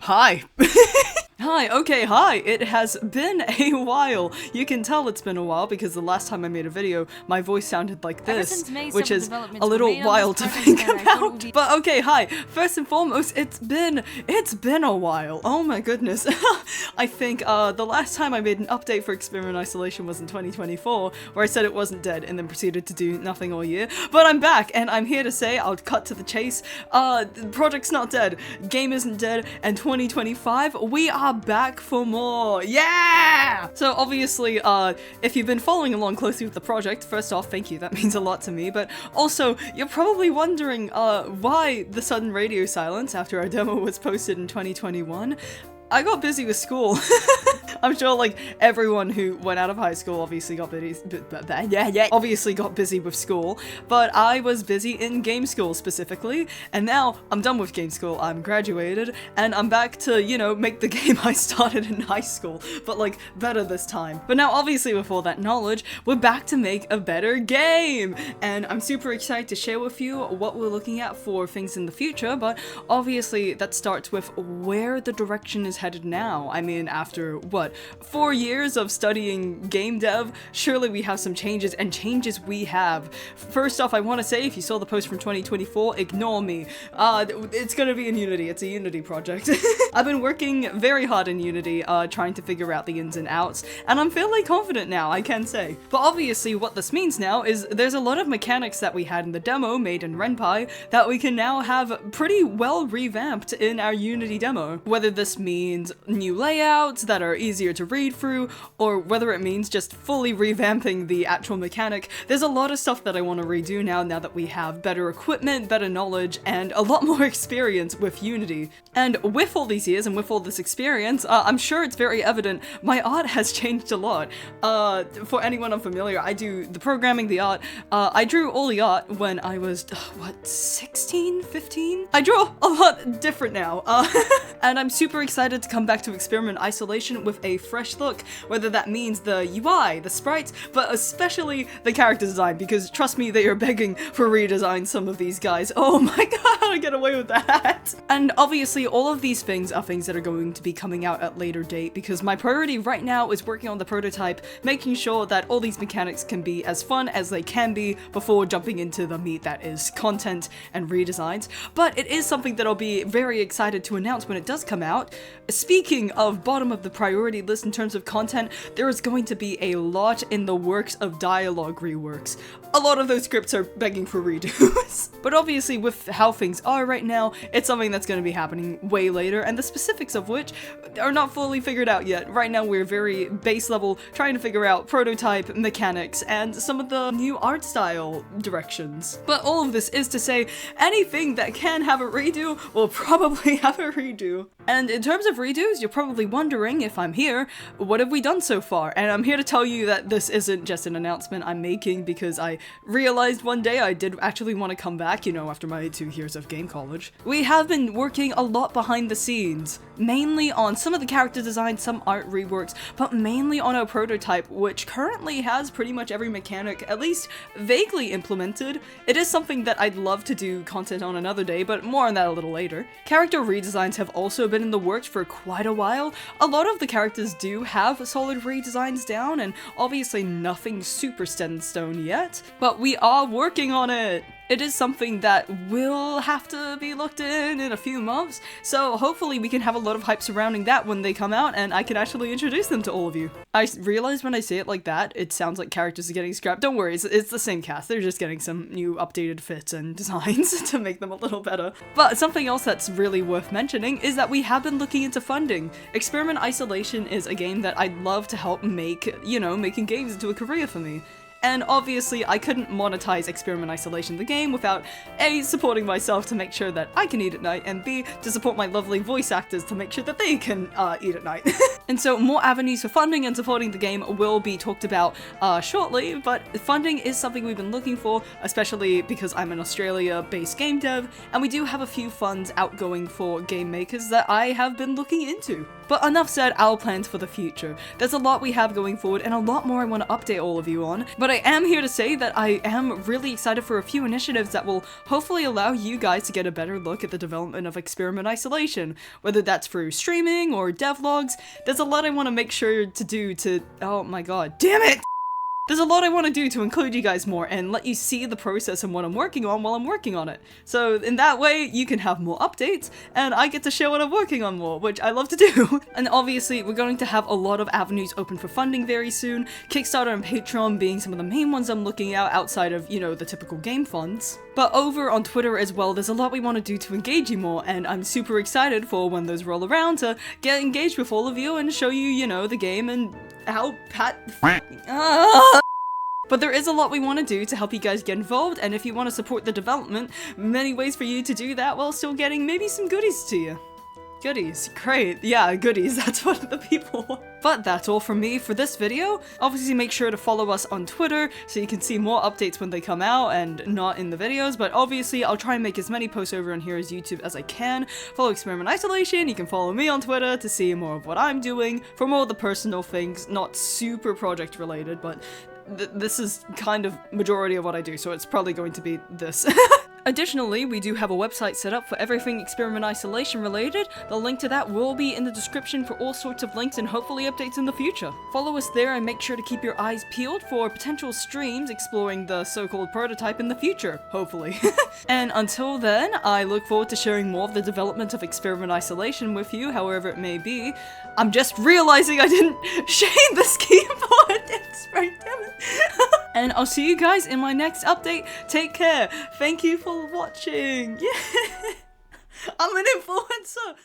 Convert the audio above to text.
Hi. Hi, okay, hi. It has been a while. You can tell it's been a while because the last time I made a video, my voice sounded like this, which is a little wild to think about. But okay, hi. First and foremost, it's been a while. Oh my goodness. I think the last time I made an update for Experiment Isolation was in 2024, where I said it wasn't dead and then proceeded to do nothing all year. But I'm back, and I'm here to say, I'll cut to the chase. The project's not dead, game isn't dead, and 2025, we are back for more. Yeah! So obviously, if you've been following along closely with the project, first off, thank you, that means a lot to me, but also, you're probably wondering, why the sudden radio silence after our demo was posted in 2021. I got busy with school. I'm sure like everyone who went out of high school obviously got busy, obviously got busy with school, but I was busy in game school specifically, and now I'm done with game school, I'm graduated, and I'm back to, you know, make the game I started in high school, but like better this time. But now obviously with all that knowledge, we're back to make a better game, and I'm super excited to share with you what we're looking at for things in the future, but obviously that starts with where the direction is headed now. I mean, after what, 4 years of studying game dev, surely we have some changes, and changes we have. First off, I want to say, if you saw the post from 2024, ignore me. It's gonna be in Unity. It's a Unity project. I've been working very hard in Unity, trying to figure out the ins and outs, and I'm fairly confident now, I can say. But obviously what this means now is there's a lot of mechanics that we had in the demo made in RenPy that we can now have pretty well revamped in our Unity demo. Whether this means new layouts that are easier to read through, or whether it means just fully revamping the actual mechanic, there's a lot of stuff that I want to redo now that we have better equipment, better knowledge, and a lot more experience with Unity. And with all these years and with all this experience, I'm sure it's very evident my art has changed a lot. For anyone unfamiliar, I do the programming, the art. I drew all the art when I was, what, 16, 15? I draw a lot different now, and I'm super excited to come back to Experiment Isolation with a fresh look, whether that means the UI, the sprites, but especially the character design, because trust me, they are begging for redesign, some of these guys. Oh my god, I get away with that! And obviously all of these things are things that are going to be coming out at later date, because my priority right now is working on the prototype, making sure that all these mechanics can be as fun as they can be before jumping into the meat that is content and redesigns. But it is something that I'll be very excited to announce when it does come out. Speaking of bottom of the priority list in terms of content, there is going to be a lot in the works of dialogue reworks. A lot of those scripts are begging for redos. But obviously with how things are right now, it's something that's going to be happening way later, and the specifics of which are not fully figured out yet. Right now we're very base level, trying to figure out prototype, mechanics, and some of the new art style directions. But all of this is to say, anything that can have a redo will probably have a redo. And in terms of redos, you're probably wondering, if I'm here, what have we done so far? And I'm here to tell you that this isn't just an announcement I'm making because I realized one day I did actually want to come back, you know, after my 2 years of game college. We have been working a lot behind the scenes, mainly on some of the character design, some art reworks, but mainly on our prototype, which currently has pretty much every mechanic at least vaguely implemented. It is something that I'd love to do content on another day, but more on that a little later. Character redesigns have also been in the works for quite a while. A lot of the characters do have solid redesigns down, and obviously nothing super set in stone yet, but we are working on it. It is something that will have to be looked in a few months, so hopefully we can have a lot of hype surrounding that when they come out and I can actually introduce them to all of you. I realize when I say it like that, it sounds like characters are getting scrapped. Don't worry, it's the same cast, they're just getting some new updated fits and designs to make them a little better. But something else that's really worth mentioning is that we have been looking into funding. Experiment Isolation is a game that I'd love to help make, you know, making games into a career for me. And obviously I couldn't monetize Experiment Isolation the game without A, supporting myself to make sure that I can eat at night, and B, to support my lovely voice actors to make sure that they can eat at night. And so more avenues for funding and supporting the game will be talked about shortly, but funding is something we've been looking for, especially because I'm an Australia-based game dev, and we do have a few funds outgoing for game makers that I have been looking into. But enough said, our plans for the future. There's a lot we have going forward and a lot more I want to update all of you on, but I am here to say that I am really excited for a few initiatives that will hopefully allow you guys to get a better look at the development of Experiment Isolation, whether that's through streaming or devlogs. There's a lot I want to make sure to do to— oh my god, damn it! There's a lot I want to do to include you guys more and let you see the process and what I'm working on while I'm working on it. So in that way, you can have more updates, and I get to share what I'm working on more, which I love to do. And obviously, we're going to have a lot of avenues open for funding very soon, Kickstarter and Patreon being some of the main ones I'm looking at outside of, you know, the typical game funds. But over on Twitter as well, there's a lot we want to do to engage you more, and I'm super excited for when those roll around to get engaged with all of you and show you, you know, the game and how But there is a lot we want to do to help you guys get involved, and if you want to support the development, many ways for you to do that while still getting maybe some goodies to you. Goodies, great. Yeah, goodies, that's what the people want. But that's all from me for this video. Obviously make sure to follow us on Twitter so you can see more updates when they come out and not in the videos, but obviously I'll try and make as many posts over on here as YouTube as I can. Follow Experiment Isolation, you can follow me on Twitter to see more of what I'm doing, for more of the personal things, not super project related, but this is kind of majority of what I do, so it's probably going to be this. Additionally, we do have a website set up for everything Experiment Isolation related. The link to that will be in the description for all sorts of links and hopefully updates in the future. Follow us there and make sure to keep your eyes peeled for potential streams exploring the so-called prototype in the future, hopefully. And until then, I look forward to sharing more of the development of Experiment Isolation with you, however it may be. I'm just realizing I didn't shade this keyboard. It's right, damn it. And I'll see you guys in my next update. Take care. Thank you for watching. Yeah. I'm an influencer.